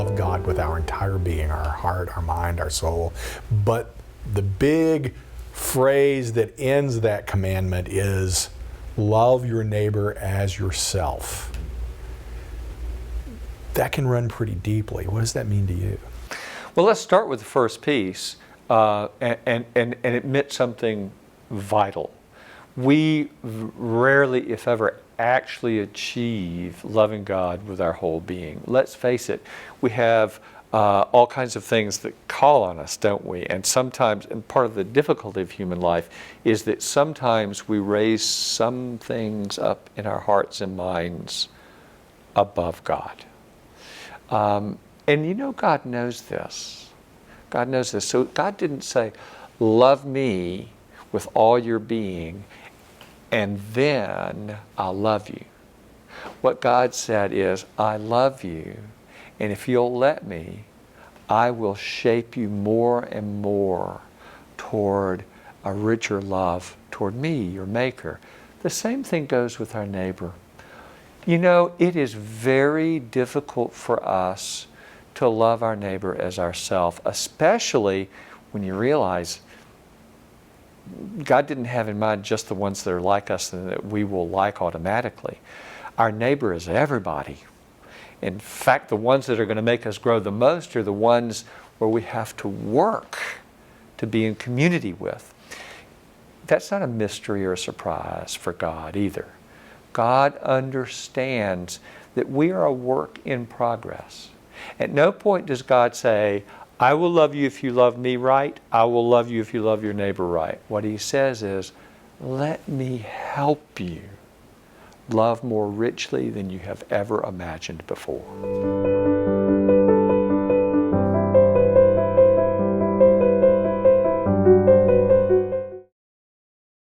love God with our entire being, our heart, our mind, our soul. But the big phrase that ends that commandment is, love your neighbor as yourself. That can run pretty deeply. What does that mean to you? Well, let's start with the first piece and admit something vital. We rarely, if ever, actually achieve loving God with our whole being. Let's face it, we have all kinds of things that call on us, don't we? And sometimes, and part of the difficulty of human life is that sometimes we raise some things up in our hearts and minds above God. And you know, God knows this. God knows this. So God didn't say, love me with all your being, and then I'll love you. What God said is, I love you, and if you'll let me, I will shape you more and more toward a richer love toward me, your Maker. The same thing goes with our neighbor. You know, it is very difficult for us to love our neighbor as ourselves, especially when you realize God didn't have in mind just the ones that are like us and that we will like automatically. Our neighbor is everybody. In fact, the ones that are going to make us grow the most are the ones where we have to work to be in community with. That's not a mystery or a surprise for God either. God understands that we are a work in progress. At no point does God say, I will love you if you love me right. I will love you if you love your neighbor right. What He says is, let me help you love more richly than you have ever imagined before.